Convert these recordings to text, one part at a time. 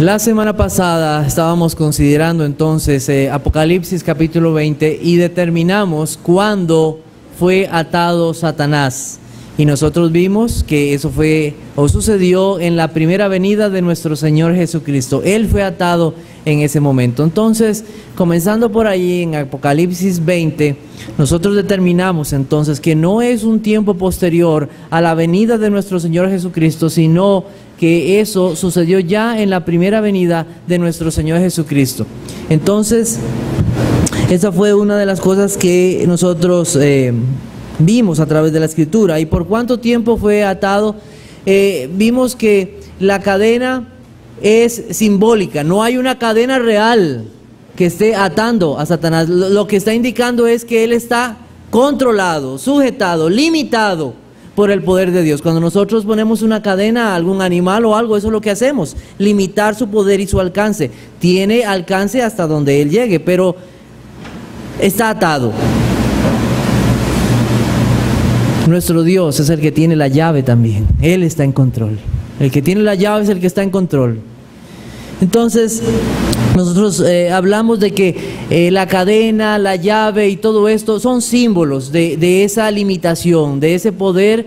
La semana pasada estábamos considerando entonces Apocalipsis capítulo 20 y determinamos cuándo fue atado Satanás. Y nosotros vimos que eso fue o sucedió en la primera venida de nuestro Señor Jesucristo. Él fue atado en ese momento. Entonces, comenzando por ahí en Apocalipsis 20, nosotros determinamos entonces que no es un tiempo posterior a la venida de nuestro Señor Jesucristo, sino que eso sucedió ya en la primera venida de nuestro Señor Jesucristo. Entonces, esa fue una de las cosas que nosotros vimos a través de la Escritura. ¿Y por cuánto tiempo fue atado? Vimos que la cadena es simbólica, no hay una cadena real que esté atando a Satanás. Lo que está indicando es que él está controlado, sujetado, limitado por el poder de Dios. Cuando nosotros ponemos una cadena a algún animal o algo, eso es lo que hacemos, limitar su poder y su alcance. Tiene alcance hasta donde él llegue, pero está atado. Nuestro Dios es el que tiene la llave también. Él está en control. El que tiene la llave es el que está en control. Entonces, nosotros hablamos de que la cadena, la llave y todo esto son símbolos de esa limitación, de ese poder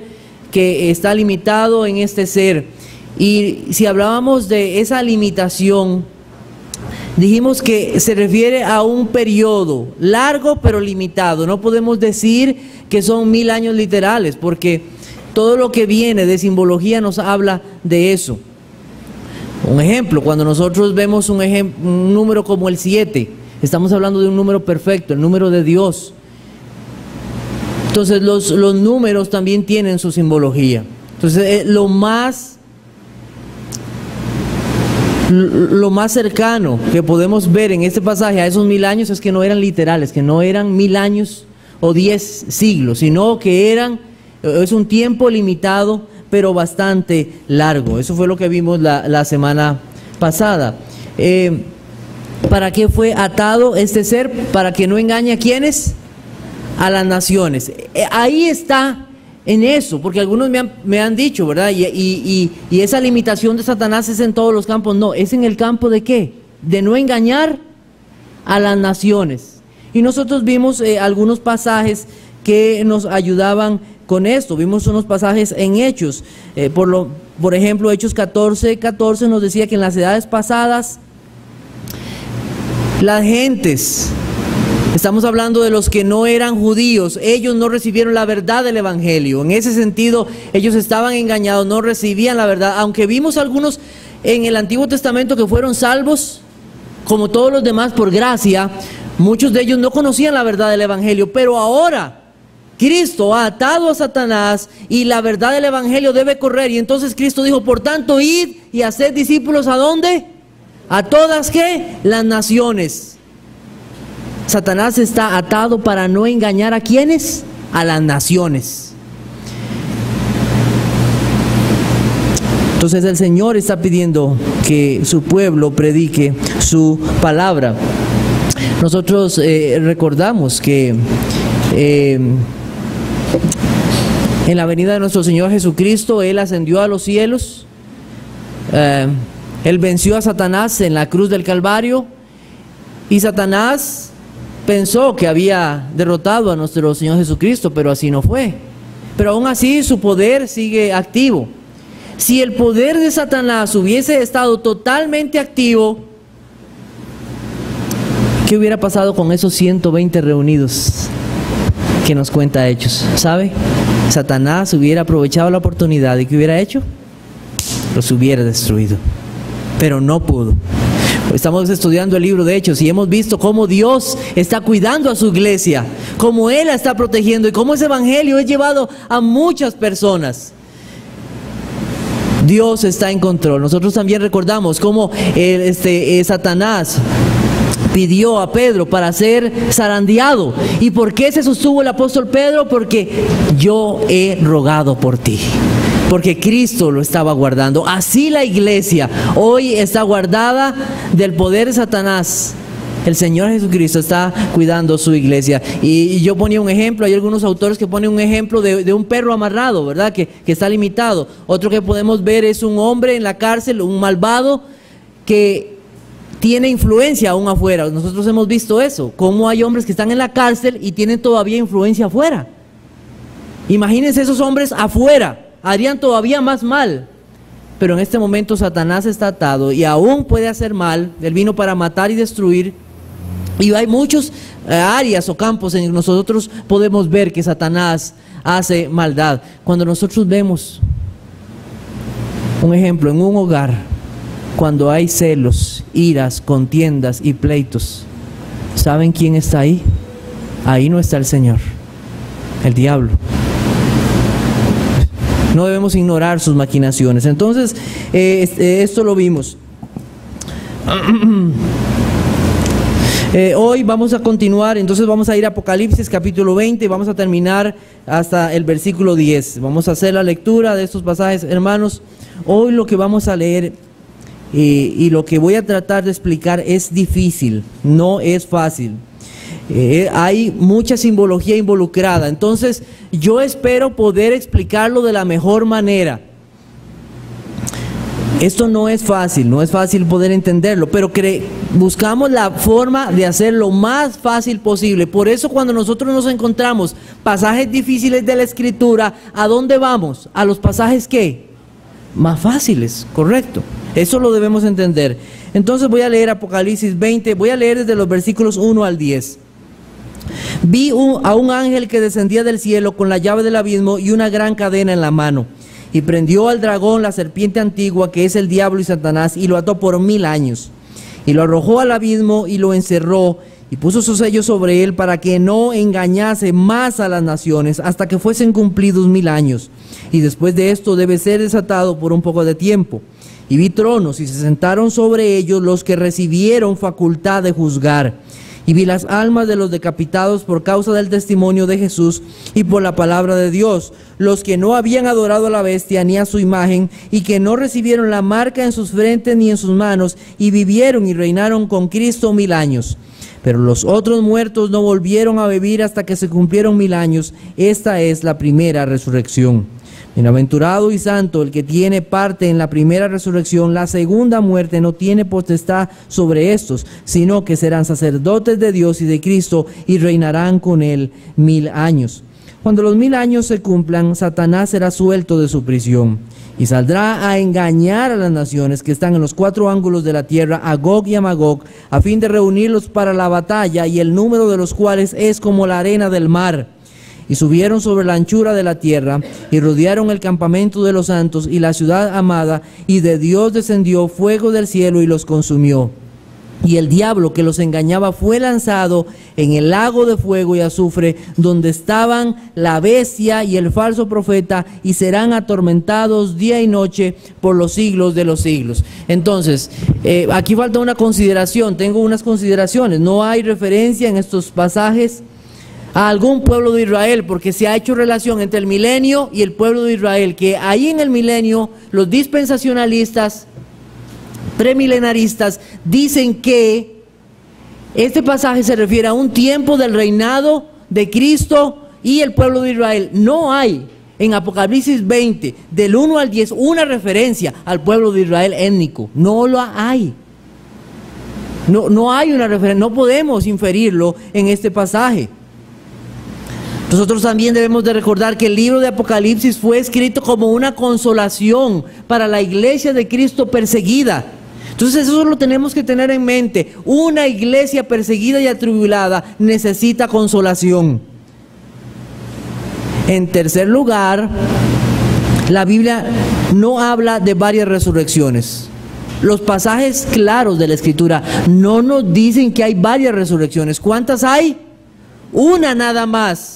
que está limitado en este ser. Y si hablábamos de esa limitación, dijimos que se refiere a un periodo largo pero limitado. No podemos decir que son 1000 años literales, porque todo lo que viene de simbología nos habla de eso. Un ejemplo, cuando nosotros vemos un número como el 7, estamos hablando de un número perfecto, el número de Dios. Entonces los números también tienen su simbología. Entonces lo más cercano que podemos ver en este pasaje a esos 1000 años es que no eran literales, que no eran 1000 años o 10 siglos, sino que es un tiempo limitado, pero bastante largo. Eso fue lo que vimos la semana pasada. ¿Para qué fue atado este ser? Para que no engañe a ¿quiénes? A las naciones. Ahí está en eso, porque algunos me han dicho, ¿verdad? Y esa limitación de Satanás es en todos los campos. No, es en el campo ¿de qué? De no engañar a las naciones. Y nosotros vimos algunos pasajes que nos ayudaban con esto. Vimos unos pasajes en Hechos. Por ejemplo, Hechos 14:14 nos decía que en las edades pasadas las gentes, estamos hablando de los que no eran judíos, ellos no recibieron la verdad del Evangelio. En ese sentido, ellos estaban engañados, no recibían la verdad. Aunque vimos algunos en el Antiguo Testamento que fueron salvos, como todos los demás por gracia, muchos de ellos no conocían la verdad del Evangelio. Pero ahora Cristo ha atado a Satanás y la verdad del Evangelio debe correr. Y entonces Cristo dijo, por tanto, id y haced discípulos ¿a dónde? A todas ¿qué? Las naciones. Satanás está atado para no engañar a ¿quiénes? A las naciones. Entonces el Señor está pidiendo que su pueblo predique su palabra. Nosotros recordamos que en la venida de nuestro Señor Jesucristo, Él ascendió a los cielos, Él venció a Satanás en la cruz del Calvario, y Satanás pensó que había derrotado a nuestro Señor Jesucristo, pero así no fue. Pero aún así su poder sigue activo. Si el poder de Satanás hubiese estado totalmente activo, ¿qué hubiera pasado con esos 120 reunidos que nos cuenta Hechos? ¿Sabe? Satanás hubiera aprovechado la oportunidad y ¿qué hubiera hecho? Los hubiera destruido, pero no pudo. Estamos estudiando el libro de Hechos y hemos visto cómo Dios está cuidando a su iglesia, cómo Él la está protegiendo y cómo ese evangelio es llevado a muchas personas. Dios está en control. Nosotros también recordamos cómo Satanás pidió a Pedro para ser zarandeado. ¿Y por qué se sostuvo el apóstol Pedro? Porque yo he rogado por ti. Porque Cristo lo estaba guardando. Así la iglesia hoy está guardada del poder de Satanás. El Señor Jesucristo está cuidando su iglesia. Y yo ponía un ejemplo, hay algunos autores que ponen un ejemplo de un perro amarrado, ¿verdad? Que está limitado. Otro que podemos ver es un hombre en la cárcel, un malvado, que tiene influencia aún afuera. Nosotros hemos visto eso, cómo hay hombres que están en la cárcel y tienen todavía influencia afuera. Imagínense esos hombres afuera, harían todavía más mal. Pero en este momento Satanás está atado y aún puede hacer mal. Él vino para matar y destruir. Y hay muchos áreas o campos en que nosotros podemos ver que Satanás hace maldad. Cuando nosotros vemos un ejemplo en un hogar, cuando hay celos, iras, contiendas y pleitos, ¿saben quién está ahí? Ahí no está el Señor, el diablo. No debemos ignorar sus maquinaciones. Entonces, esto lo vimos. Hoy vamos a continuar, entonces vamos a ir a Apocalipsis capítulo 20 y vamos a terminar hasta el versículo 10. Vamos a hacer la lectura de estos pasajes, hermanos. Hoy lo que vamos a leer y lo que voy a tratar de explicar es difícil, no es fácil. Hay mucha simbología involucrada, entonces yo espero poder explicarlo de la mejor manera. Esto no es fácil poder entenderlo, pero buscamos la forma de hacerlo lo más fácil posible. Por eso cuando nosotros nos encontramos pasajes difíciles de la Escritura, ¿a dónde vamos? A los pasajes ¿qué? Más fáciles, correcto. Eso lo debemos entender. Entonces voy a leer Apocalipsis 20, voy a leer desde los versículos 1 al 10. Vi a un ángel que descendía del cielo con la llave del abismo y una gran cadena en la mano. Y prendió al dragón, la serpiente antigua, que es el diablo y Satanás, y lo ató por 1000 años. Y lo arrojó al abismo y lo encerró, y puso su sello sobre él para que no engañase más a las naciones, hasta que fuesen cumplidos 1000 años. Y después de esto debe ser desatado por un poco de tiempo. Y vi tronos, y se sentaron sobre ellos los que recibieron facultad de juzgar. Y vi las almas de los decapitados por causa del testimonio de Jesús y por la palabra de Dios, los que no habían adorado a la bestia ni a su imagen, y que no recibieron la marca en sus frentes ni en sus manos, y vivieron y reinaron con Cristo 1000 años. Pero los otros muertos no volvieron a vivir hasta que se cumplieron 1000 años. Esta es la primera resurrección. Bienaventurado y santo el que tiene parte en la primera resurrección. La segunda muerte no tiene potestad sobre estos, sino que serán sacerdotes de Dios y de Cristo y reinarán con él 1000 años. Cuando los 1000 años se cumplan, Satanás será suelto de su prisión y saldrá a engañar a las naciones que están en los 4 ángulos de la tierra, a Gog y a Magog, a fin de reunirlos para la batalla, y el número de los cuales es como la arena del mar. Y subieron sobre la anchura de la tierra, y rodearon el campamento de los santos y la ciudad amada, y de Dios descendió fuego del cielo y los consumió. Y el diablo que los engañaba fue lanzado en el lago de fuego y azufre, donde estaban la bestia y el falso profeta, y serán atormentados día y noche por los siglos de los siglos. Entonces, aquí falta una consideración, tengo unas consideraciones. No hay referencia en estos pasajes a algún pueblo de Israel, porque se ha hecho relación entre el milenio y el pueblo de Israel, que ahí en el milenio los dispensacionalistas, premilenaristas, dicen que este pasaje se refiere a un tiempo del reinado de Cristo y el pueblo de Israel. No hay en Apocalipsis 20, del 1 al 10, una referencia al pueblo de Israel étnico. No lo hay. No hay una referencia, no podemos inferirlo en este pasaje. Nosotros también debemos de recordar que el libro de Apocalipsis fue escrito como una consolación para la iglesia de Cristo perseguida. Entonces eso lo tenemos que tener en mente. Una iglesia perseguida y atribulada necesita consolación. En tercer lugar, la Biblia no habla de varias resurrecciones. Los pasajes claros de la Escritura no nos dicen que hay varias resurrecciones. ¿Cuántas hay? Una nada más.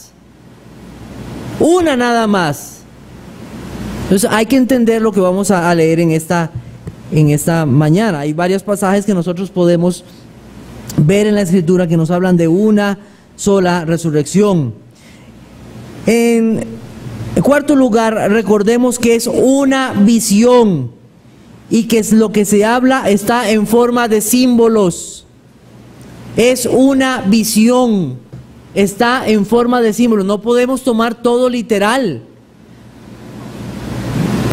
Una nada más. Entonces hay que entender lo que vamos a leer en esta mañana. Hay varios pasajes que nosotros podemos ver en la Escritura que nos hablan de una sola resurrección. En cuarto lugar, recordemos que es una visión y que es lo que se habla está en forma de símbolos. Es una visión. Está en forma de símbolo, no podemos tomar todo literal.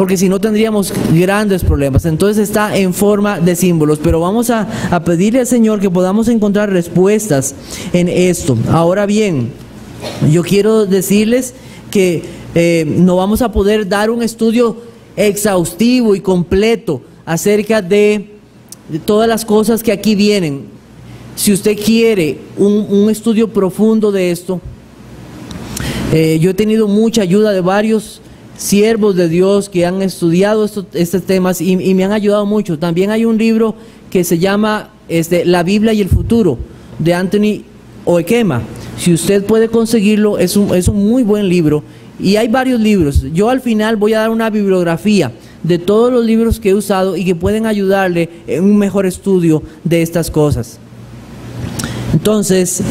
porque si no tendríamos grandes problemas. Entonces está en forma de símbolos, pero vamos a pedirle al Señor que podamos encontrar respuestas en esto. Ahora bien, yo quiero decirles que no vamos a poder dar un estudio exhaustivo y completo acerca de todas las cosas que aquí vienen. Si usted quiere un estudio profundo de esto, yo he tenido mucha ayuda de varios siervos de Dios que han estudiado estos temas y me han ayudado mucho. También hay un libro que se llama La Biblia y el Futuro, de Anthony Oekema. Si usted puede conseguirlo, es un muy buen libro. Y hay varios libros. Yo al final voy a dar una bibliografía de todos los libros que he usado y que pueden ayudarle en un mejor estudio de estas cosas. Entonces,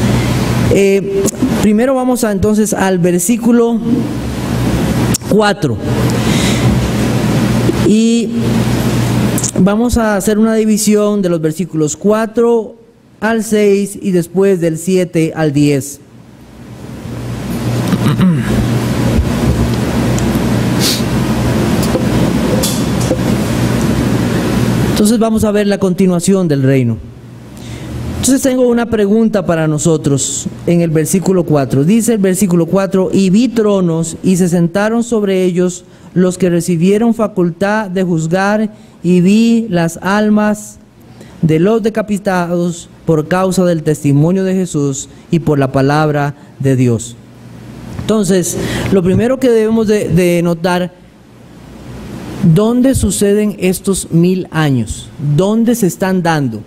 primero vamos entonces al versículo 4. Y vamos a hacer una división de los versículos 4 al 6 y después del 7 al 10. Entonces vamos a ver la continuación del reino. Entonces tengo una pregunta para nosotros en el versículo 4. Dice el versículo 4: y vi tronos y se sentaron sobre ellos los que recibieron facultad de juzgar, y vi las almas de los decapitados por causa del testimonio de Jesús y por la palabra de Dios. Entonces, lo primero que debemos de notar: ¿dónde suceden estos 1000 años? ¿Dónde se están dando?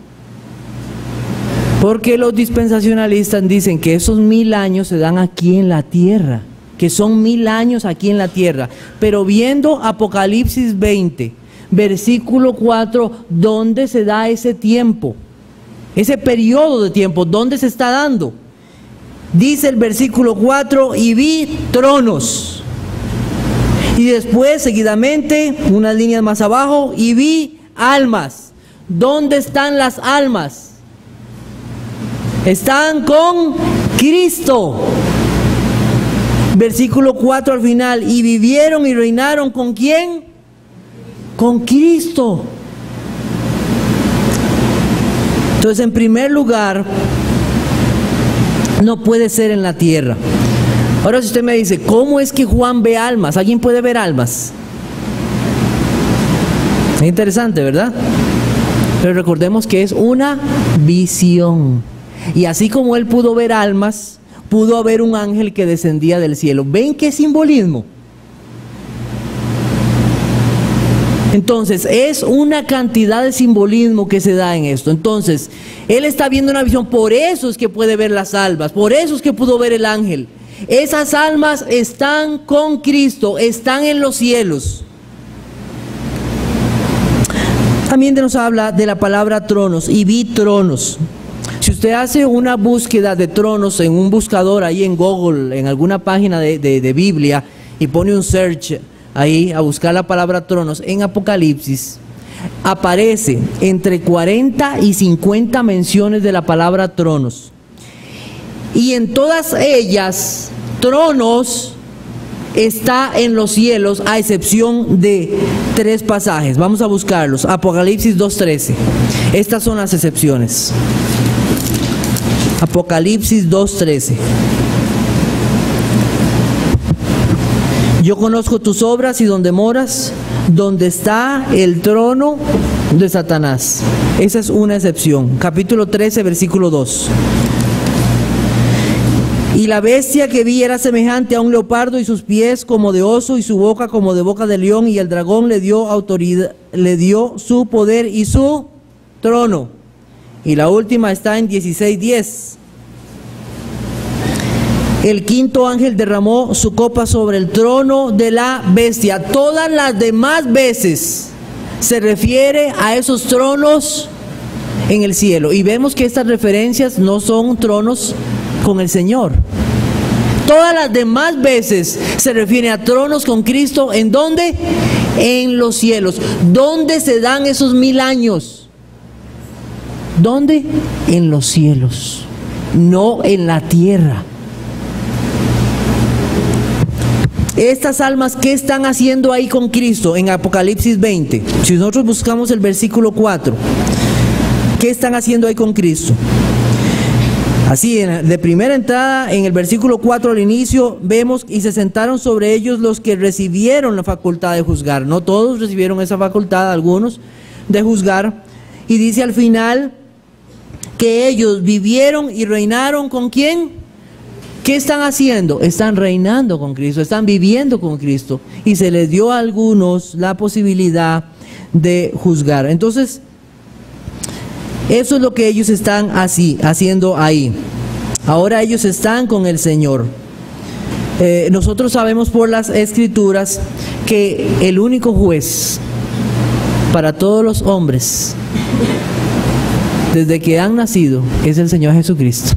Porque los dispensacionalistas dicen que esos 1000 años se dan aquí en la tierra, que son 1000 años aquí en la tierra. Pero viendo Apocalipsis 20, versículo 4, ¿dónde se da ese tiempo? Ese periodo de tiempo, ¿dónde se está dando? Dice el versículo 4: y vi tronos. Y después, seguidamente, unas líneas más abajo, y vi almas. ¿Dónde están las almas? Están con Cristo. Versículo 4 al final: y vivieron y reinaron ¿con quién? Con Cristo. Entonces, en primer lugar, no puede ser en la tierra. Ahora, si usted me dice, ¿cómo es que Juan ve almas? ¿Alguien puede ver almas? Es interesante, ¿verdad? Pero recordemos que es una visión. Y así como él pudo ver almas, pudo haber un ángel que descendía del cielo. ¿Ven qué simbolismo? Entonces, es una cantidad de simbolismo que se da en esto. Entonces, él está viendo una visión, por eso es que puede ver las almas, por eso es que pudo ver el ángel. Esas almas están con Cristo, están en los cielos. También nos habla de la palabra tronos, y vi tronos. Si usted hace una búsqueda de tronos en un buscador ahí en Google, en alguna página de Biblia, y pone un search ahí a buscar la palabra tronos en Apocalipsis, aparece entre 40 y 50 menciones de la palabra tronos. Y en todas ellas, tronos está en los cielos, a excepción de 3 pasajes. Vamos a buscarlos. Apocalipsis 2:13. Estas son las excepciones. Apocalipsis 2:13. Yo conozco tus obras y donde moras, donde está el trono de Satanás. Esa es una excepción. Capítulo 13, versículo 2. Y la bestia que vi era semejante a un leopardo, y sus pies como de oso, y su boca como de boca de león, y el dragón le dio autoridad, le dio su poder y su trono. Y la última está en 16:10. El quinto ángel derramó su copa sobre el trono de la bestia. Todas las demás veces se refiere a esos tronos en el cielo. Y vemos que estas referencias no son tronos con el Señor. Todas las demás veces se refiere a tronos con Cristo. ¿En dónde? En los cielos. ¿Dónde se dan esos 1000 años? ¿Dónde? En los cielos, no en la tierra. Estas almas, ¿qué están haciendo ahí con Cristo en Apocalipsis 20? Si nosotros buscamos el versículo 4, ¿qué están haciendo ahí con Cristo? Así, de primera entrada, en el versículo 4 al inicio, vemos: y se sentaron sobre ellos los que recibieron la facultad de juzgar. No todos recibieron esa facultad, algunos, de juzgar. Y dice al final que ellos vivieron y reinaron ¿con quién? ¿Qué están haciendo? Están reinando con Cristo, están viviendo con Cristo. Y se les dio a algunos la posibilidad de juzgar. Entonces, eso es lo que ellos están haciendo ahí. Ahora ellos están con el Señor. Nosotros sabemos por las Escrituras que el único juez para todos los hombres, desde que han nacido, es el Señor Jesucristo.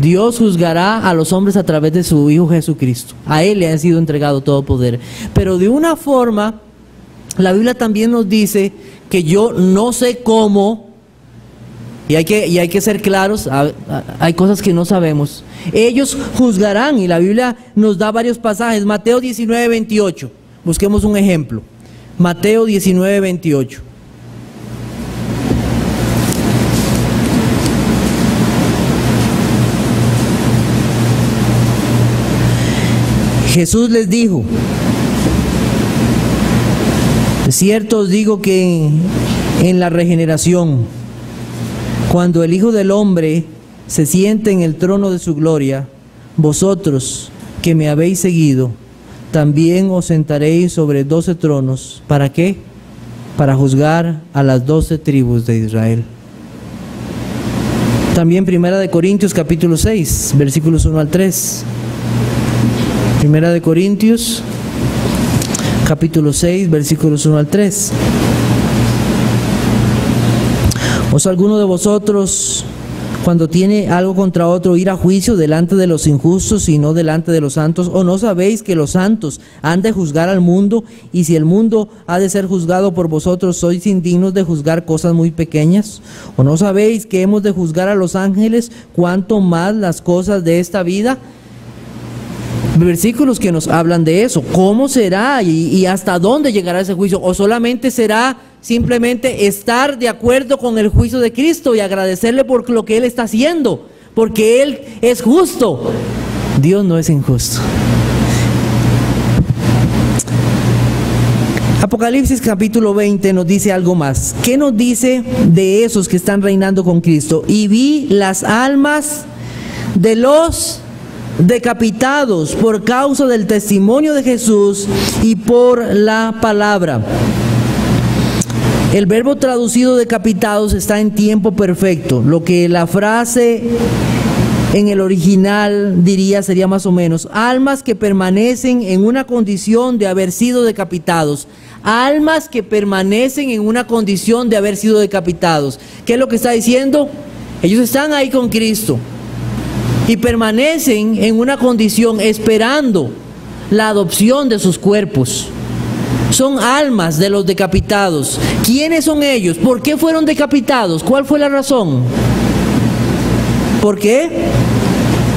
Dios juzgará a los hombres a través de su Hijo Jesucristo. A Él le ha sido entregado todo poder. Pero de una forma, la Biblia también nos dice que yo no sé cómo, y hay que ser claros, hay cosas que no sabemos. Ellos juzgarán, y la Biblia nos da varios pasajes. Mateo 19, 28. Busquemos un ejemplo. Mateo 19, 28. Jesús les dijo: de cierto os digo que en la regeneración, cuando el Hijo del Hombre se siente en el trono de su gloria, vosotros que me habéis seguido, también os sentaréis sobre 12 tronos. ¿Para qué? Para juzgar a las 12 tribus de Israel. También Primera de Corintios capítulo 6, versículos 1 al 3. Primera de Corintios, capítulo 6, versículos 1 al 3. ¿Os alguno de vosotros, cuando tiene algo contra otro, ir a juicio delante de los injustos y no delante de los santos? ¿O no sabéis que los santos han de juzgar al mundo? Y si el mundo ha de ser juzgado por vosotros, ¿sois indignos de juzgar cosas muy pequeñas? ¿O no sabéis que hemos de juzgar a los ángeles, cuanto más las cosas de esta vida? Versículos que nos hablan de eso. ¿Cómo será y hasta dónde llegará ese juicio? ¿O solamente será simplemente estar de acuerdo con el juicio de Cristo y agradecerle por lo que Él está haciendo? Porque Él es justo. Dios no es injusto. Apocalipsis capítulo 20 nos dice algo más. ¿Qué nos dice de esos que están reinando con Cristo? Y vi las almas de los decapitados por causa del testimonio de Jesús y por la palabra. El verbo traducido decapitados está en tiempo perfecto. Lo que la frase en el original diría sería más o menos: almas que permanecen en una condición de haber sido decapitados. Almas que permanecen en una condición de haber sido decapitados. ¿Qué es lo que está diciendo? Ellos están ahí con Cristo y permanecen en una condición esperando la adopción de sus cuerpos. Son almas de los decapitados. ¿Quiénes son ellos? ¿Por qué fueron decapitados? ¿Cuál fue la razón? ¿Por qué?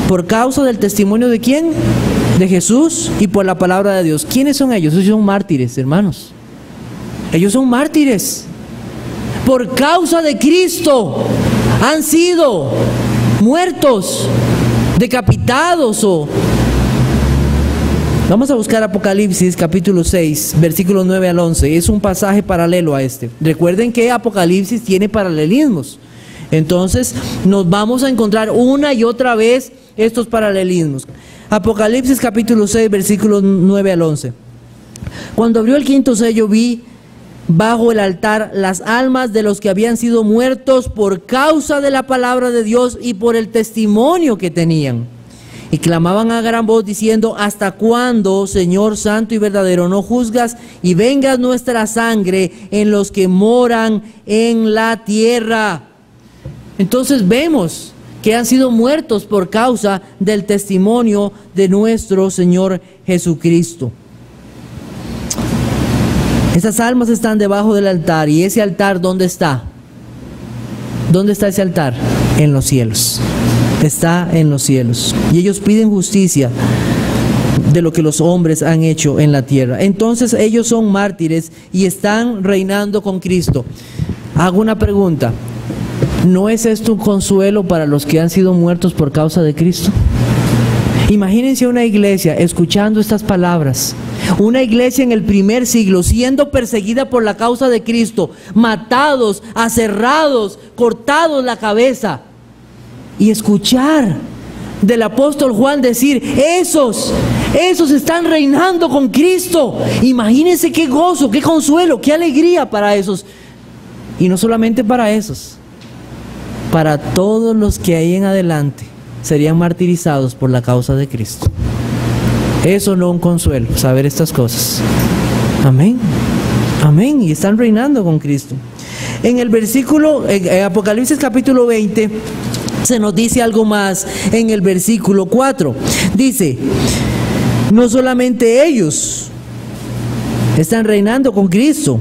Por causa del testimonio de ¿quién? De Jesús y por la palabra de Dios. ¿Quiénes son ellos? Ellos son mártires, hermanos. Ellos son mártires. Por causa de Cristo han sido muertos, decapitados. Vamos a buscar Apocalipsis capítulo 6, versículos 9 al 11. Es un pasaje paralelo a este. Recuerden que Apocalipsis tiene paralelismos. Entonces nos vamos a encontrar una y otra vez estos paralelismos. Apocalipsis capítulo 6, versículos 9 al 11. Cuando abrió el quinto sello, vi bajo el altar las almas de los que habían sido muertos por causa de la palabra de Dios y por el testimonio que tenían. Y clamaban a gran voz diciendo: ¿hasta cuándo, Señor santo y verdadero, no juzgas y vengas nuestra sangre en los que moran en la tierra? Entonces vemos que han sido muertos por causa del testimonio de nuestro Señor Jesucristo. Esas almas están debajo del altar. ¿Y ese altar dónde está? ¿Dónde está ese altar? En los cielos. Está en los cielos. Y ellos piden justicia. de lo que los hombres han hecho en la tierra. Entonces ellos son mártires y están reinando con Cristo. Hago una pregunta: ¿no es esto un consuelo para los que han sido muertos por causa de Cristo? Imagínense una iglesia escuchando estas palabras, una iglesia en el primer siglo siendo perseguida por la causa de Cristo, matados, aserrados, cortados la cabeza, y escuchar del apóstol Juan decir: esos están reinando con Cristo. Imagínense qué gozo, qué consuelo, qué alegría para esos. Y no solamente para esos, para todos los que ahí en adelante serían martirizados por la causa de Cristo. Eso no es un consuelo, saber estas cosas. Amén, amén. Y están reinando con Cristo. En el versículo, en Apocalipsis capítulo 20, se nos dice algo más en el versículo 4. Dice: no solamente ellos están reinando con Cristo.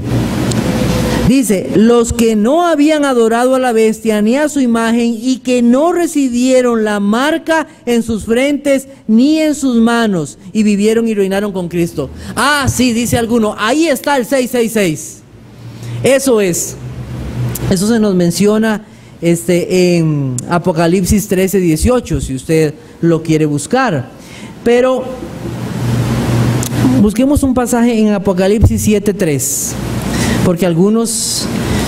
Dice: los que no habían adorado a la bestia ni a su imagen y que no recibieron la marca en sus frentes ni en sus manos, y vivieron y reinaron con Cristo. Ah, sí, dice alguno, ahí está el 666. Eso se nos menciona en Apocalipsis 13:18, si usted lo quiere buscar. Pero busquemos un pasaje en Apocalipsis 7:3, porque algunos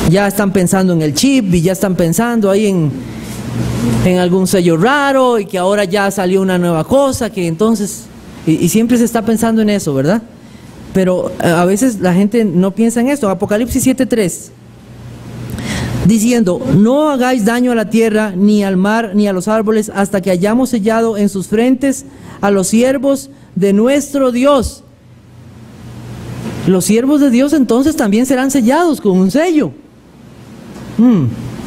ya están pensando en el chip y ya están pensando ahí en algún sello raro, y que ahora ya salió una nueva cosa, que entonces, y siempre se está pensando en eso, ¿verdad? Pero a veces la gente no piensa en esto. Apocalipsis 7:3, diciendo: no hagáis daño a la tierra, ni al mar, ni a los árboles, hasta que hayamos sellado en sus frentes a los siervos de nuestro Dios. Los siervos de Dios entonces también serán sellados con un sello.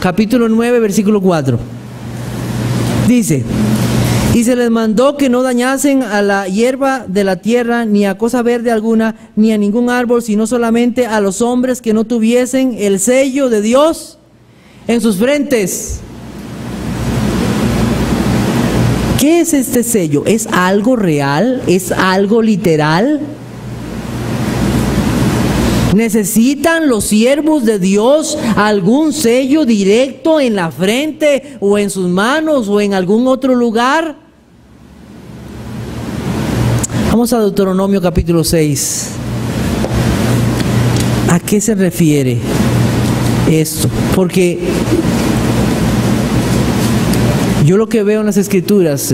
Capítulo 9, versículo 4. Dice: y se les mandó que no dañasen a la hierba de la tierra, ni a cosa verde alguna, ni a ningún árbol, sino solamente a los hombres que no tuviesen el sello de Dios en sus frentes. ¿Qué es este sello? ¿Es algo real? ¿Es algo literal? ¿Necesitan los siervos de Dios algún sello directo en la frente o en sus manos o en algún otro lugar? Vamos a Deuteronomio capítulo 6. ¿A qué se refiere esto? Porque yo lo que veo en las Escrituras,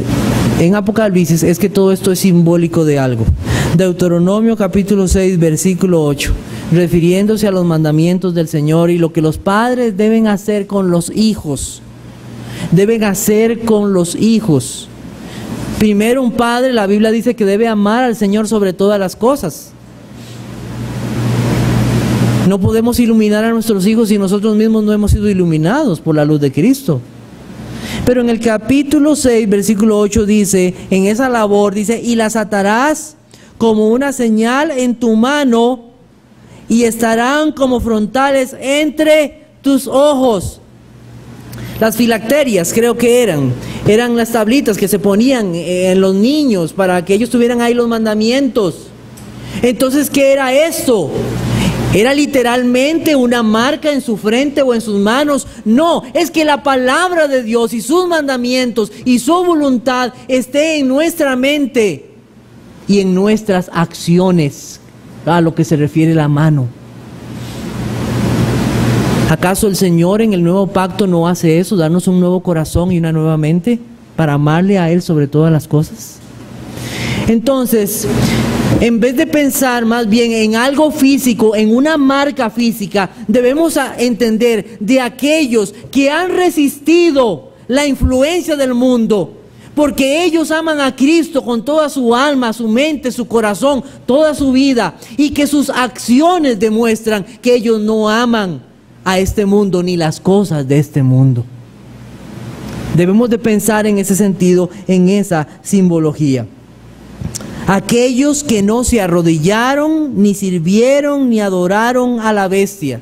en Apocalipsis, es que todo esto es simbólico de algo. Deuteronomio capítulo 6, versículo 8, refiriéndose a los mandamientos del Señor y lo que los padres deben hacer con los hijos. Deben hacer con los hijos. Primero, un padre, la Biblia dice que debe amar al Señor sobre todas las cosas. No podemos iluminar a nuestros hijos si nosotros mismos no hemos sido iluminados por la luz de Cristo. Pero en el capítulo 6, versículo 8 dice, en esa labor dice: y las atarás como una señal en tu mano y estarán como frontales entre tus ojos. Las filacterias, creo que eran las tablitas que se ponían en los niños para que ellos tuvieran ahí los mandamientos. Entonces, ¿qué era esto? ¿Era literalmente una marca en su frente o en sus manos? No, es que la palabra de Dios y sus mandamientos y su voluntad esté en nuestra mente y en nuestras acciones, a lo que se refiere la mano. ¿Acaso el Señor en el nuevo pacto no hace eso, darnos un nuevo corazón y una nueva mente para amarle a Él sobre todas las cosas? Entonces, en vez de pensar más bien en algo físico, en una marca física, debemos entender de aquellos que han resistido la influencia del mundo, porque ellos aman a Cristo con toda su alma, su mente, su corazón, toda su vida, y que sus acciones demuestran que ellos no aman a este mundo ni las cosas de este mundo. Debemos de pensar en ese sentido, en esa simbología. Aquellos que no se arrodillaron, ni sirvieron, ni adoraron a la bestia.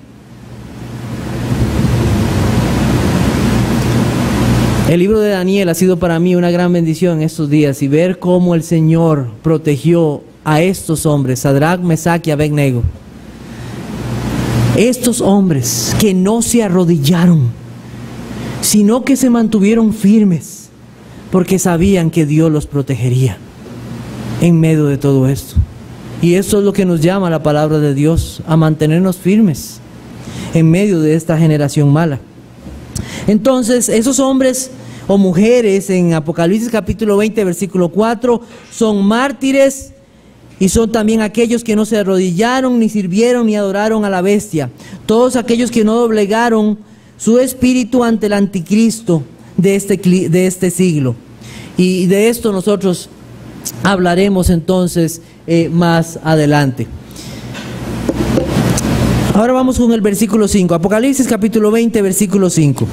El libro de Daniel ha sido para mí una gran bendición en estos días, y ver cómo el Señor protegió a estos hombres, Sadrach, Mesach y Abednego. Estos hombres que no se arrodillaron, sino que se mantuvieron firmes, porque sabían que Dios los protegería en medio de todo esto. Y eso es lo que nos llama la palabra de Dios, a mantenernos firmes en medio de esta generación mala. Entonces, esos hombres o mujeres en Apocalipsis capítulo 20, versículo 4, son mártires y son también aquellos que no se arrodillaron, ni sirvieron, ni adoraron a la bestia. Todos aquellos que no doblegaron su espíritu ante el anticristo de este siglo. Y de esto nosotros hablaremos entonces más adelante. Ahora vamos con el versículo 5. Apocalipsis capítulo 20, versículo 5.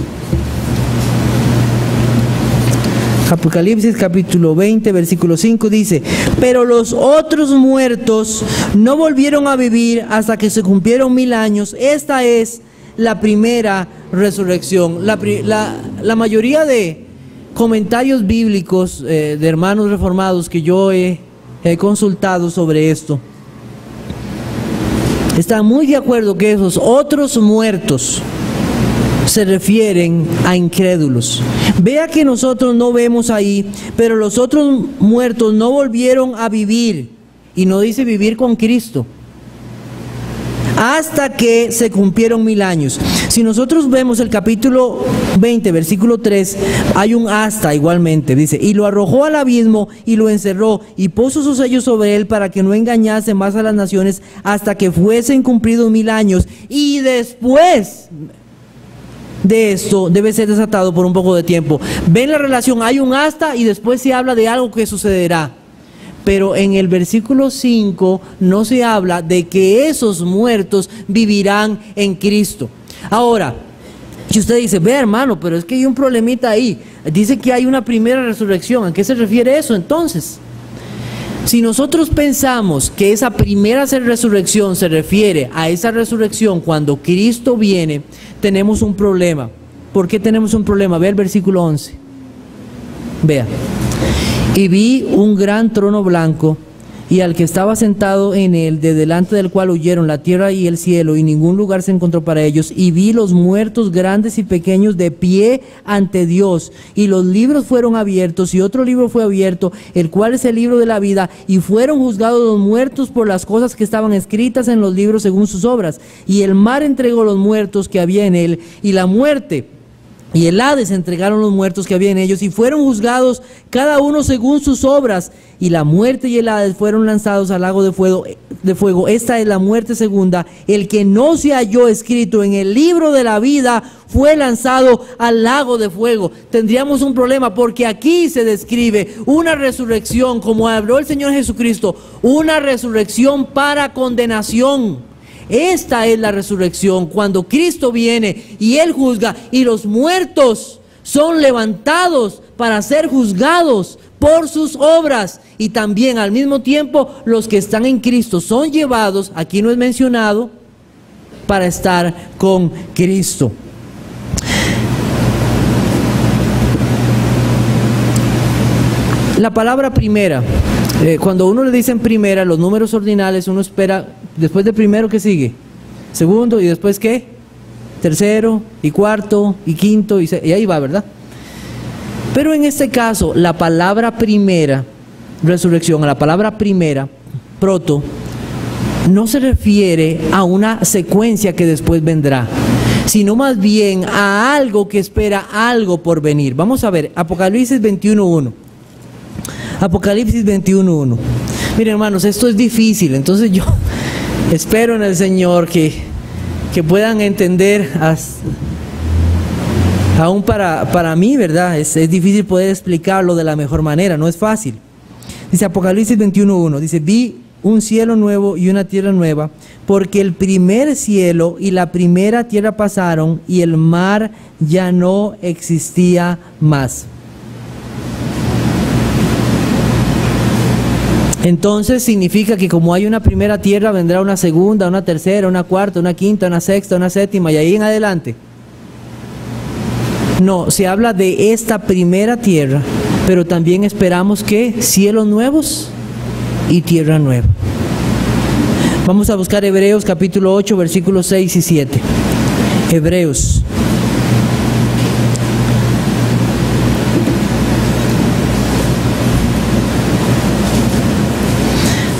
Apocalipsis capítulo 20, versículo 5 dice: pero los otros muertos no volvieron a vivir hasta que se cumplieron 1000 años. Esta es la primera resurrección. La mayoría de comentarios bíblicos de hermanos reformados que yo he consultado sobre esto están muy de acuerdo que esos otros muertos se refieren a incrédulos. Vea que nosotros no vemos ahí, pero los otros muertos no volvieron a vivir, y no dice vivir con Cristo, hasta que se cumplieron 1000 años. Si nosotros vemos el capítulo 20, versículo 3, hay un hasta igualmente. Dice: y lo arrojó al abismo y lo encerró y puso sus sellos sobre él para que no engañase más a las naciones hasta que fuesen cumplidos 1000 años. Y después de esto debe ser desatado por un poco de tiempo. ¿Ven la relación? Hay un hasta y después se habla de algo que sucederá. Pero en el versículo 5 no se habla de que esos muertos vivirán en Cristo. Ahora, si usted dice: ve, hermano, pero es que hay un problemita ahí. Dice que hay una primera resurrección. ¿A qué se refiere eso entonces? Si nosotros pensamos que esa primera resurrección se refiere a esa resurrección cuando Cristo viene, tenemos un problema. ¿Por qué tenemos un problema? Vea el versículo 11. Vea: y vi un gran trono blanco, y al que estaba sentado en él, de delante del cual huyeron la tierra y el cielo, y ningún lugar se encontró para ellos. Y vi los muertos grandes y pequeños de pie ante Dios, y los libros fueron abiertos, y otro libro fue abierto, el cual es el libro de la vida, y fueron juzgados los muertos por las cosas que estaban escritas en los libros según sus obras. Y el mar entregó los muertos que había en él, y la muerte y el Hades entregaron los muertos que había en ellos, y fueron juzgados cada uno según sus obras. Y la muerte y el Hades fueron lanzados al lago de fuego. Esta es la muerte segunda. El que no se halló escrito en el libro de la vida fue lanzado al lago de fuego. Tendríamos un problema, porque aquí se describe una resurrección, como habló el Señor Jesucristo, una resurrección para condenación. Esta es la resurrección, cuando Cristo viene y Él juzga, y los muertos son levantados para ser juzgados por sus obras. Y también al mismo tiempo los que están en Cristo son llevados, aquí no es mencionado, para estar con Cristo. La palabra primera, cuando uno le dicen primera, los números ordinales, uno espera, después de primero, ¿qué sigue? Segundo, y después ¿qué? Tercero, y cuarto, y quinto, y ahí va, ¿verdad? Pero en este caso, la palabra primera, resurrección, a la palabra primera, proto, no se refiere a una secuencia que después vendrá, sino más bien a algo que espera algo por venir. Vamos a ver, Apocalipsis 21.1. Apocalipsis 21.1. Miren, hermanos, esto es difícil, entonces yo espero en el Señor que puedan entender, aún para mí, ¿verdad? Es difícil poder explicarlo de la mejor manera, no es fácil. Dice Apocalipsis 21.1, dice: vi un cielo nuevo y una tierra nueva, porque el primer cielo y la primera tierra pasaron, y el mar ya no existía más. Entonces significa que como hay una primera tierra, vendrá una segunda, una tercera, una cuarta, una quinta, una sexta, una séptima, y ahí en adelante. No, se habla de esta primera tierra, pero también esperamos que cielos nuevos y tierra nueva. Vamos a buscar Hebreos capítulo 8, versículos 6 y 7. Hebreos.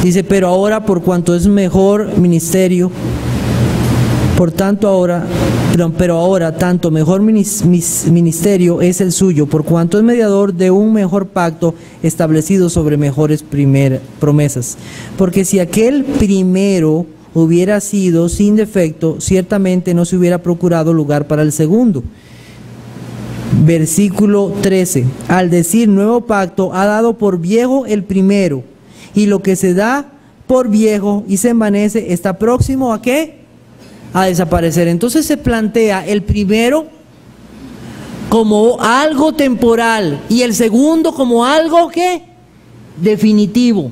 Dice, pero ahora por cuanto es mejor ministerio, pero ahora tanto mejor ministerio es el suyo, por cuanto es mediador de un mejor pacto establecido sobre mejores promesas. Porque si aquel primero hubiera sido sin defecto, ciertamente no se hubiera procurado lugar para el segundo. Versículo 13, al decir nuevo pacto, ha dado por viejo el primero, y lo que se da por viejo y se envanece está próximo ¿a qué? A desaparecer. Entonces se plantea el primero como algo temporal y el segundo como algo ¿qué? Definitivo,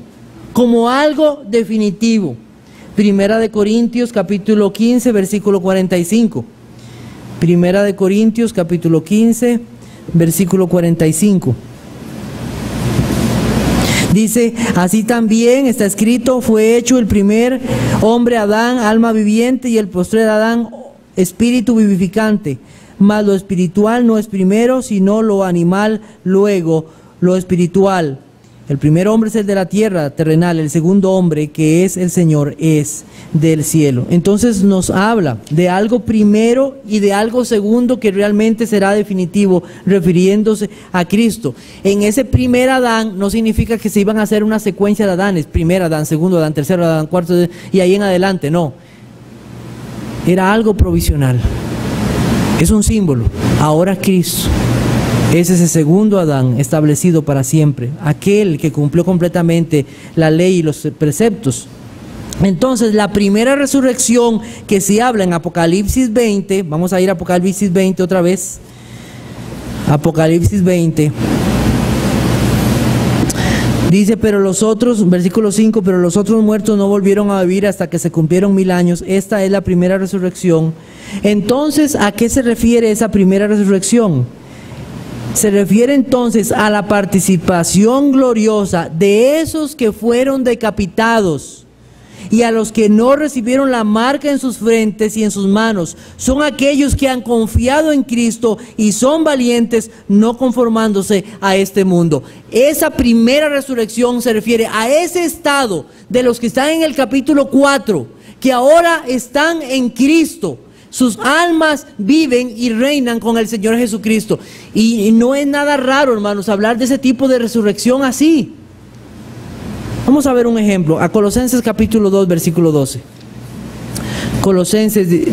como algo definitivo. Primera de Corintios capítulo 15 versículo 45. Primera de Corintios capítulo 15 versículo 45. Dice, así también está escrito, fue hecho el primer hombre Adán, alma viviente, y el postrer Adán, espíritu vivificante. Mas lo espiritual no es primero, sino lo animal luego, lo espiritual. El primer hombre es el de la tierra terrenal, el segundo hombre, que es el Señor, es del cielo. Entonces nos habla de algo primero y de algo segundo que realmente será definitivo, refiriéndose a Cristo. En ese primer Adán no significa que se iban a hacer una secuencia de Adanes, primer Adán, segundo Adán, tercero Adán, cuarto Adán, y ahí en adelante, no. Era algo provisional, es un símbolo. Ahora Cristo es ese segundo Adán establecido para siempre, aquel que cumplió completamente la ley y los preceptos. Entonces la primera resurrección que se habla en Apocalipsis 20, vamos a ir a Apocalipsis 20 otra vez, Apocalipsis 20, dice, pero los otros, versículo 5, pero los otros muertos no volvieron a vivir hasta que se cumplieron 1000 años. Esta es la primera resurrección. Entonces, ¿a qué se refiere esa primera resurrección? Se refiere entonces a la participación gloriosa de esos que fueron decapitados y a los que no recibieron la marca en sus frentes y en sus manos. Son aquellos que han confiado en Cristo y son valientes, no conformándose a este mundo. Esa primera resurrección se refiere a ese estado de los que están en el capítulo 4, que ahora están en Cristo. Sus almas viven y reinan con el Señor Jesucristo. Y no es nada raro, hermanos, hablar de ese tipo de resurrección así. Vamos a ver un ejemplo. A Colosenses capítulo 2, versículo 12. Colosenses,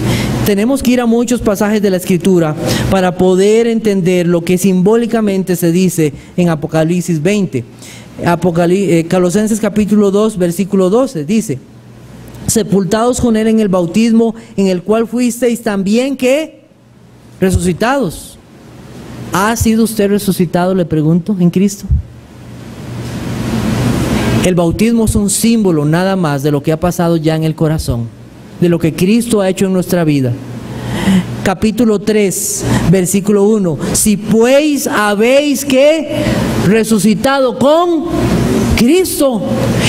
tenemos que ir a muchos pasajes de la Escritura para poder entender lo que simbólicamente se dice en Apocalipsis 20. Colosenses capítulo 2, versículo 12, dice: sepultados con él en el bautismo, en el cual fuisteis también ¿qué? Resucitados. ¿Ha sido usted resucitado, le pregunto, en Cristo? El bautismo es un símbolo nada más de lo que ha pasado ya en el corazón, de lo que Cristo ha hecho en nuestra vida. Capítulo 3, versículo 1. Si pues habéis ¿qué? Resucitado con Cristo.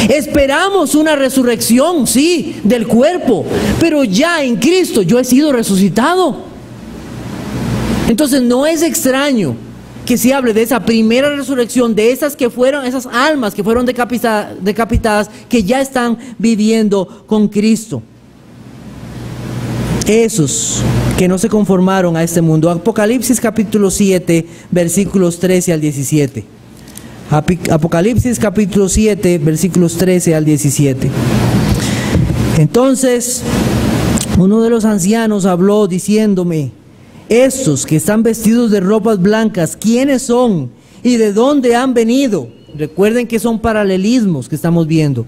Esperamos una resurrección, sí, del cuerpo, pero ya en Cristo yo he sido resucitado. Entonces no es extraño que se hable de esa primera resurrección, de esas almas que fueron decapitadas, que ya están viviendo con Cristo. Esos que no se conformaron a este mundo. Apocalipsis capítulo 7, versículos 13 al 17. Apocalipsis capítulo 7, versículos 13 al 17. Entonces, uno de los ancianos habló diciéndome: estos que están vestidos de ropas blancas, ¿quiénes son y de dónde han venido? Recuerden que son paralelismos que estamos viendo.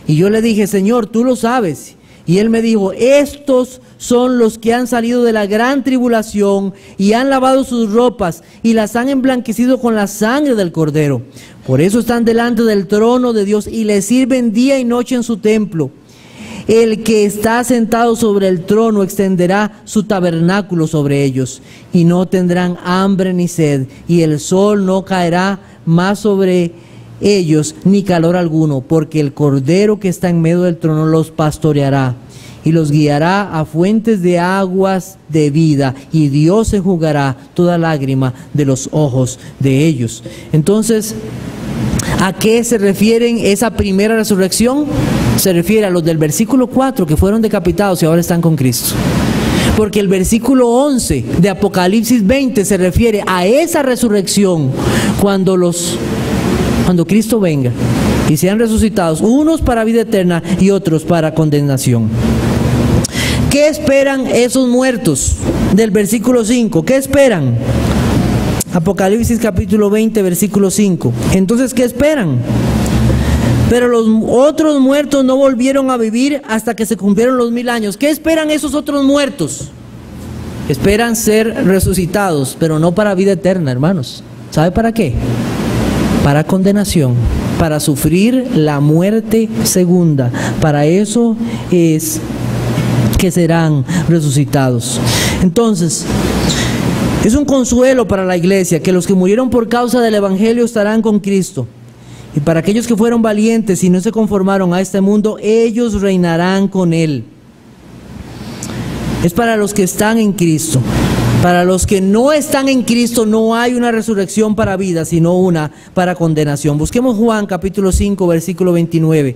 Y yo le dije: Señor, tú lo sabes. Y él me dijo: estos son los que han salido de la gran tribulación y han lavado sus ropas y las han emblanquecido con la sangre del Cordero. Por eso están delante del trono de Dios y le sirven día y noche en su templo. el que está sentado sobre el trono extenderá su tabernáculo sobre ellos, y no tendrán hambre ni sed, y el sol no caerá más sobre ellos, ni calor alguno, porque el Cordero que está en medio del trono los pastoreará, y los guiará a fuentes de aguas de vida, y Dios enjugará toda lágrima de los ojos de ellos. Entonces, ¿a qué se refieren esa primera resurrección? Se refiere a los del versículo 4 que fueron decapitados y ahora están con Cristo. Porque el versículo 11 de Apocalipsis 20 se refiere a esa resurrección cuando Cristo venga y sean resucitados, unos para vida eterna y otros para condenación. ¿Qué esperan esos muertos? Del versículo 5, ¿qué esperan? Apocalipsis capítulo 20, versículo 5. Entonces, ¿qué esperan? Pero los otros muertos no volvieron a vivir hasta que se cumplieron los 1000 años. ¿Qué esperan esos otros muertos? Esperan ser resucitados, pero no para vida eterna, hermanos. ¿Sabe para qué? Para condenación, para sufrir la muerte segunda. Para eso es que serán resucitados. Entonces, es un consuelo para la iglesia que los que murieron por causa del Evangelio estarán con Cristo. Y para aquellos que fueron valientes y no se conformaron a este mundo, ellos reinarán con Él. Es para los que están en Cristo. Para los que no están en Cristo no hay una resurrección para vida, sino una para condenación. Busquemos Juan capítulo 5, versículo 29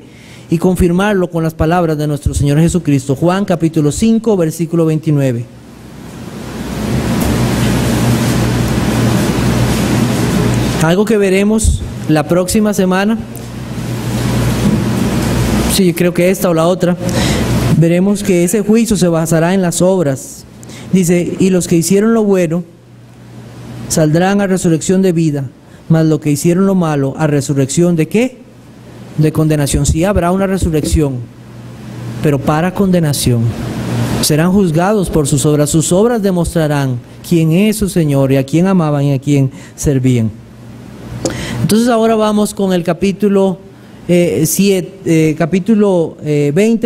y confirmarlo con las palabras de nuestro Señor Jesucristo. Juan capítulo 5, versículo 29. Algo que veremos la próxima semana, sí, creo que esta o la otra, veremos que ese juicio se basará en las obras. Dice, y los que hicieron lo bueno saldrán a resurrección de vida, mas los que hicieron lo malo a resurrección ¿de qué? De condenación. Sí habrá una resurrección, pero para condenación. Serán juzgados por sus obras demostrarán quién es su Señor y a quién amaban y a quién servían. Entonces ahora vamos con el capítulo 20,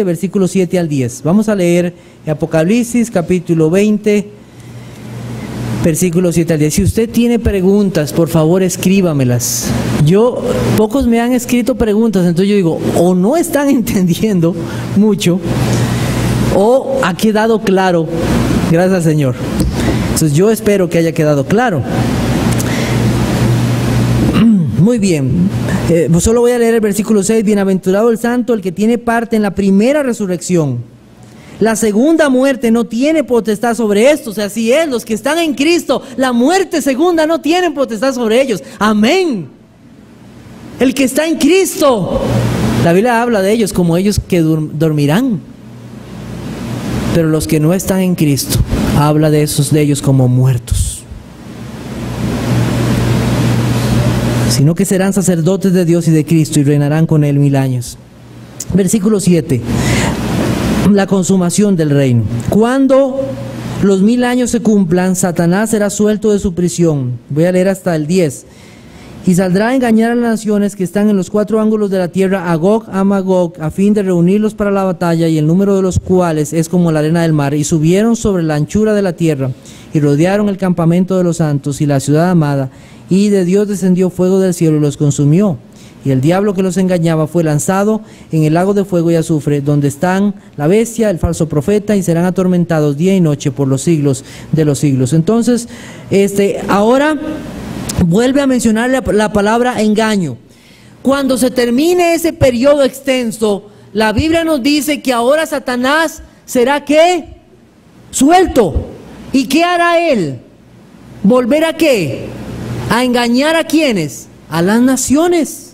versículos 7 al 10. Vamos a leer Apocalipsis capítulo 20, versículos 7 al 10. Si usted tiene preguntas, por favor escríbamelas. Pocos me han escrito preguntas, entonces yo digo, o no están entendiendo mucho, o ha quedado claro, gracias al Señor. Entonces yo espero que haya quedado claro. Muy bien, solo voy a leer el versículo 6. Bienaventurado el santo, el que tiene parte en la primera resurrección. La segunda muerte no tiene potestad sobre esto. O sea, así es, los que están en Cristo, la muerte segunda no tienen potestad sobre ellos. Amén. El que está en Cristo, la Biblia habla de ellos como ellos que dormirán. Pero los que no están en Cristo, habla de ellos como muertos. Sino que serán sacerdotes de Dios y de Cristo y reinarán con Él 1000 años. Versículo 7. La consumación del reino. Cuando los 1000 años se cumplan, Satanás será suelto de su prisión. Voy a leer hasta el 10. Y saldrá a engañar a las naciones que están en los 4 ángulos de la tierra, a Gog, a Magog, a fin de reunirlos para la batalla, y el número de los cuales es como la arena del mar. Y subieron sobre la anchura de la tierra, y rodearon el campamento de los santos y la ciudad amada, y de Dios descendió fuego del cielo y los consumió. Y el diablo que los engañaba fue lanzado en el lago de fuego y azufre, donde están la bestia, el falso profeta, y serán atormentados día y noche por los siglos de los siglos. Entonces, ahora vuelve a mencionar la palabra engaño. Cuando se termine ese periodo extenso, la Biblia nos dice que ahora Satanás será ¿qué? Suelto. ¿Y qué hará él? ¿Volver a qué? ¿A engañar a quiénes? A las naciones.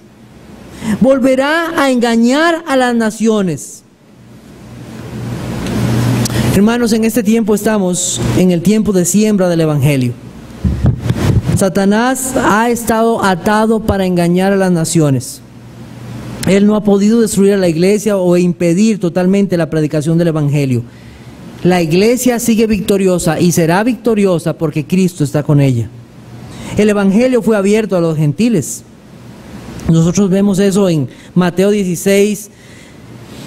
Volverá a engañar a las naciones. Hermanos, en este tiempo estamos en el tiempo de siembra del Evangelio. Satanás ha estado atado para engañar a las naciones. Él no ha podido destruir a la iglesia o impedir totalmente la predicación del Evangelio. La iglesia sigue victoriosa y será victoriosa porque Cristo está con ella. El Evangelio fue abierto a los gentiles. Nosotros vemos eso en Mateo 16,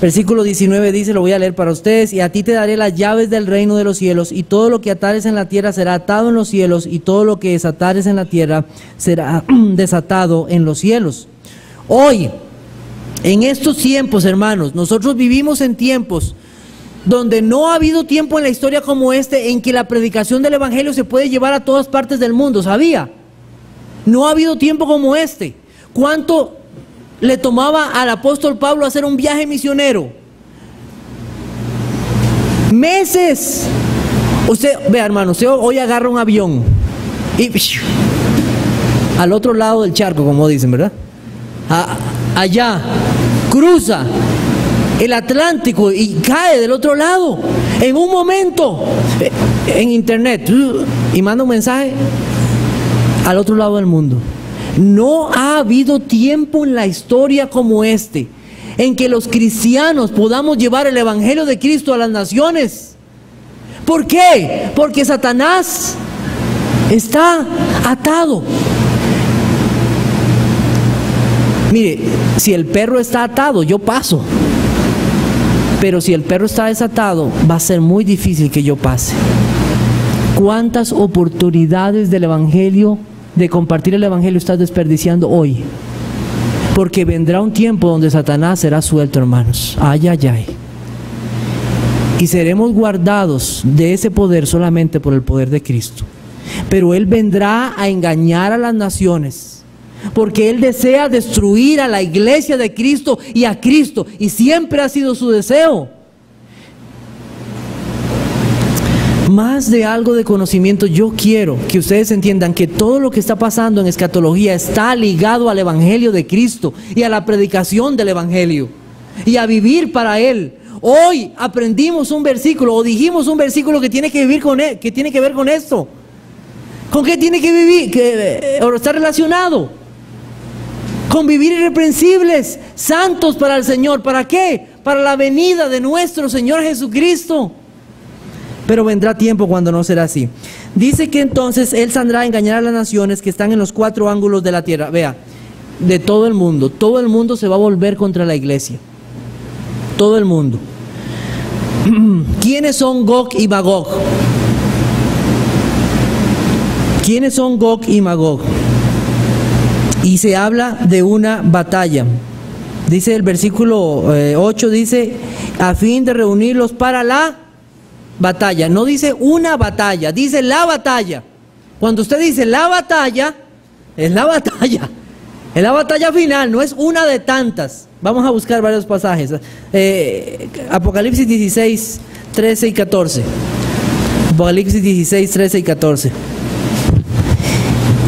Versículo 19 dice, lo voy a leer para ustedes: y a ti te daré las llaves del reino de los cielos, y todo lo que atares en la tierra será atado en los cielos, y todo lo que desatares en la tierra será desatado en los cielos. Hoy, en estos tiempos, hermanos, nosotros vivimos en tiempos donde no ha habido tiempo en la historia como este en que la predicación del evangelio se puede llevar a todas partes del mundo, ¿sabía? No ha habido tiempo como este. ¿Cuánto le tomaba al apóstol Pablo hacer un viaje misionero? Meses. Usted, vea, hermano, usted hoy agarra un avión y al otro lado del charco, como dicen, ¿verdad? Allá, cruza el Atlántico y cae del otro lado en un momento en internet y manda un mensaje al otro lado del mundo. No ha habido tiempo en la historia como este en que los cristianos podamos llevar el evangelio de Cristo a las naciones. ¿Por qué? Porque Satanás está atado. Mire, si el perro está atado, yo paso. Pero si el perro está desatado, va a ser muy difícil que yo pase. ¿Cuántas oportunidades del evangelio, de compartir el evangelio, estás desperdiciando hoy? Porque vendrá un tiempo donde Satanás será suelto, hermanos. Ay, ay, ay. Y seremos guardados de ese poder solamente por el poder de Cristo. Pero Él vendrá a engañar a las naciones, porque Él desea destruir a la iglesia de Cristo y a Cristo, y siempre ha sido su deseo. Más de algo de conocimiento, yo quiero que ustedes entiendan que todo lo que está pasando en escatología está ligado al evangelio de Cristo y a la predicación del evangelio y a vivir para Él. Hoy aprendimos un versículo o dijimos un versículo que tiene que vivir con él, que tiene que ver con esto. ¿Con qué tiene que vivir? O está relacionado con vivir irreprensibles, santos para el Señor. ¿Para qué? Para la venida de nuestro Señor Jesucristo. Pero vendrá tiempo cuando no será así. Dice que entonces Él saldrá a engañar a las naciones que están en los cuatro ángulos de la tierra. Vea, de todo el mundo. Todo el mundo se va a volver contra la iglesia. Todo el mundo. ¿Quiénes son Gog y Magog? ¿Quiénes son Gog y Magog? Y se habla de una batalla. Dice el versículo 8, dice, a fin de reunirlos para la batalla. No dice una batalla, dice la batalla. Cuando usted dice la batalla, es la batalla. Es la batalla final, no es una de tantas. Vamos a buscar varios pasajes. Apocalipsis 16, 13 y 14. Apocalipsis 16, 13 y 14.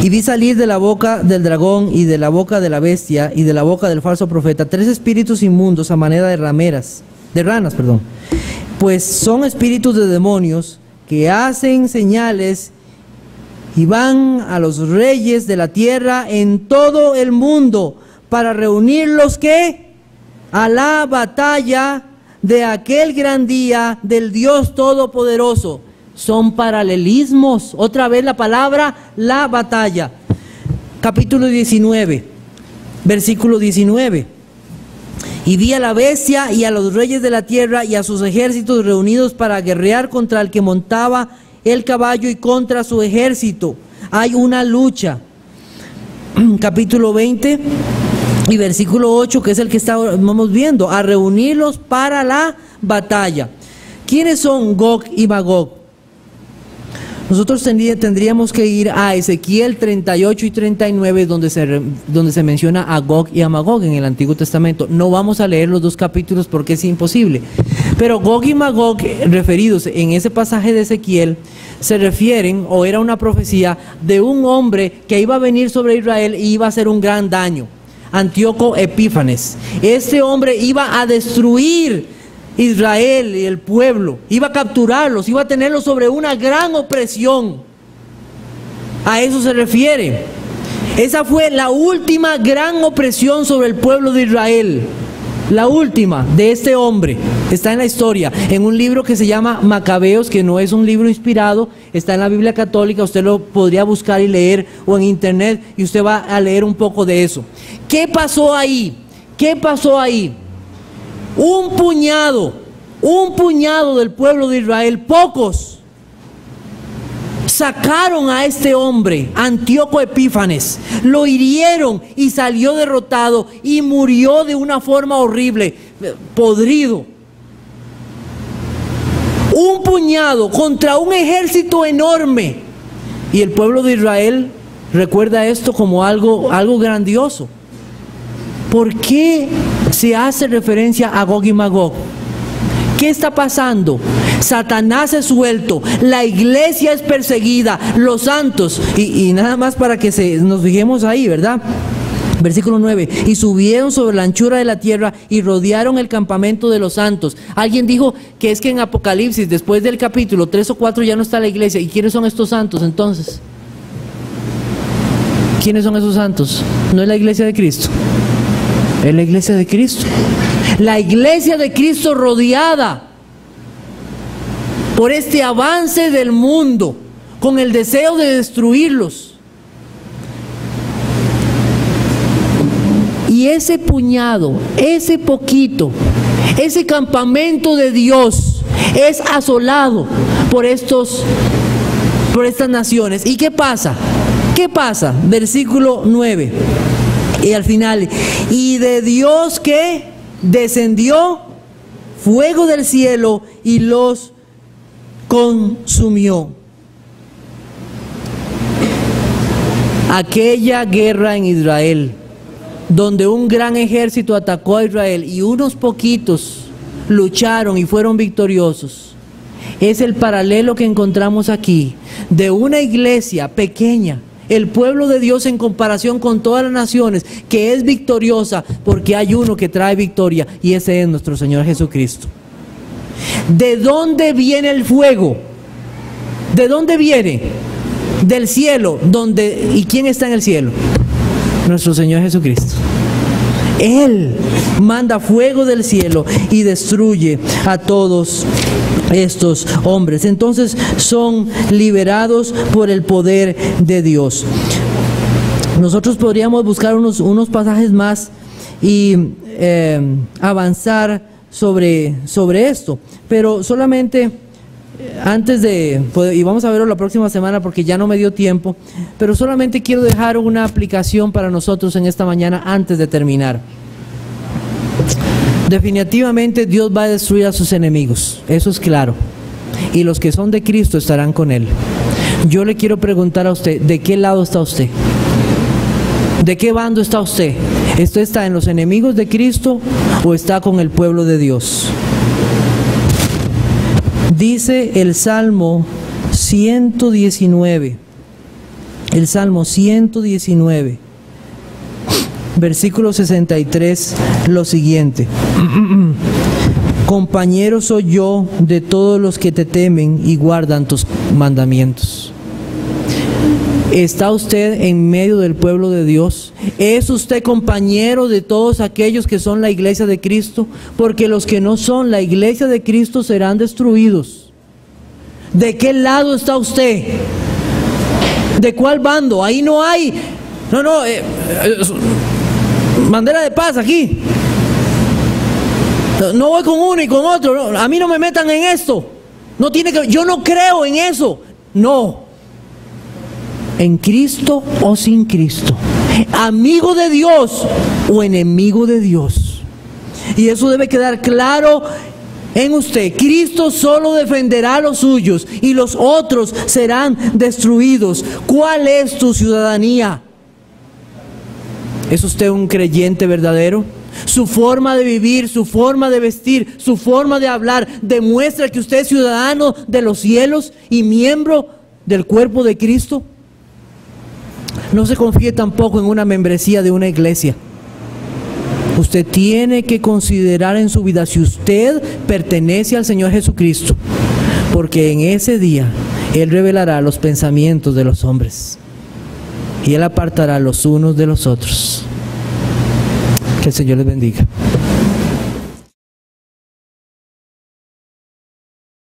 Y vi salir de la boca del dragón y de la boca de la bestia y de la boca del falso profeta 3 espíritus inmundos a manera de ranas, pues son espíritus de demonios que hacen señales y van a los reyes de la tierra en todo el mundo para reunirlos ¿qué? A la batalla de aquel gran día del Dios Todopoderoso. Son paralelismos. Otra vez la palabra, la batalla. Capítulo 19, versículo 19. Y vi a la bestia y a los reyes de la tierra y a sus ejércitos reunidos para guerrear contra el que montaba el caballo y contra su ejército. Hay una lucha. Capítulo 20 y versículo 8, que es el que estamos viendo. A reunirlos para la batalla. ¿Quiénes son Gog y Magog? Nosotros tendríamos que ir a Ezequiel 38 y 39, donde se menciona a Gog y a Magog en el Antiguo Testamento. No vamos a leer los dos capítulos porque es imposible. Pero Gog y Magog, referidos en ese pasaje de Ezequiel, se refieren, o era una profecía, de un hombre que iba a venir sobre Israel y iba a hacer un gran daño. Antíoco Epífanes. Este hombre iba a destruir Israel y el pueblo, iba a capturarlos, iba a tenerlos sobre una gran opresión. A eso se refiere. Esa fue la última gran opresión sobre el pueblo de Israel. La última de este hombre. Está en la historia, en un libro que se llama Macabeos, que no es un libro inspirado, está en la Biblia católica, usted lo podría buscar y leer, o en internet, y usted va a leer un poco de eso. ¿Qué pasó ahí? ¿Qué pasó ahí? un puñado del pueblo de Israel, pocos, sacaron a este hombre, Antíoco Epífanes, lo hirieron y salió derrotado y murió de una forma horrible, podrido. Un puñado contra un ejército enorme. Y el pueblo de Israel recuerda esto como algo grandioso. ¿Por qué se hace referencia a Gog y Magog? ¿Qué está pasando? Satanás es suelto, la iglesia es perseguida, los santos, y nada más para que nos fijemos ahí, ¿verdad? Versículo 9, y subieron sobre la anchura de la tierra y rodearon el campamento de los santos. Alguien dijo que es que en Apocalipsis, después del capítulo 3 o 4 ya no está la iglesia. ¿Y quiénes son estos santos entonces? ¿Quiénes son esos santos? No es la iglesia de Cristo, es la iglesia de Cristo. La iglesia de Cristo rodeada por este avance del mundo, con el deseo de destruirlos. Y ese puñado, ese poquito, ese campamento de Dios es asolado por estas naciones. ¿Y qué pasa? ¿Qué pasa? Versículo 9. Y al final, y de Dios que descendió fuego del cielo y los consumió. Aquella guerra en Israel, donde un gran ejército atacó a Israel y unos poquitos lucharon y fueron victoriosos, es el paralelo que encontramos aquí de una iglesia pequeña, el pueblo de Dios en comparación con todas las naciones, que es victoriosa porque hay uno que trae victoria, y ese es nuestro Señor Jesucristo. ¿De dónde viene el fuego? ¿De dónde viene? Del cielo. ¿Y quién está en el cielo? Nuestro Señor Jesucristo. Él manda fuego del cielo y destruye a todos estos hombres. Entonces son liberados por el poder de Dios. Nosotros podríamos buscar unos pasajes más y avanzar sobre esto, pero solamente antes y vamos a verlo la próxima semana porque ya no me dio tiempo, pero solamente quiero dejar una aplicación para nosotros en esta mañana antes de terminar. Definitivamente Dios va a destruir a sus enemigos, eso es claro, y los que son de Cristo estarán con Él. Yo le quiero preguntar a usted, ¿de qué lado está usted? ¿De qué bando está usted? ¿Usted está en los enemigos de Cristo o está con el pueblo de Dios? Dice el Salmo 119, el Salmo 119, versículo 63, lo siguiente: compañero soy yo de todos los que te temen y guardan tus mandamientos. ¿Está usted en medio del pueblo de Dios? ¿Es usted compañero de todos aquellos que son la iglesia de Cristo? Porque los que no son la iglesia de Cristo serán destruidos. ¿De qué lado está usted? ¿De cuál bando? Ahí no hay bandera de paz aquí. No voy con uno y con otro. No, a mí no me metan en esto. Yo no creo en eso. No. En Cristo o sin Cristo, amigo de Dios o enemigo de Dios. Y eso debe quedar claro en usted. Cristo solo defenderá a los suyos y los otros serán destruidos. ¿Cuál es tu ciudadanía? ¿Es usted un creyente verdadero? Su forma de vivir, su forma de vestir, su forma de hablar demuestra que usted es ciudadano de los cielos y miembro del cuerpo de Cristo. No se confíe tampoco en una membresía de una iglesia. Usted tiene que considerar en su vida si usted pertenece al Señor Jesucristo, porque en ese día Él revelará los pensamientos de los hombres y Él apartará los unos de los otros. Que el Señor les bendiga.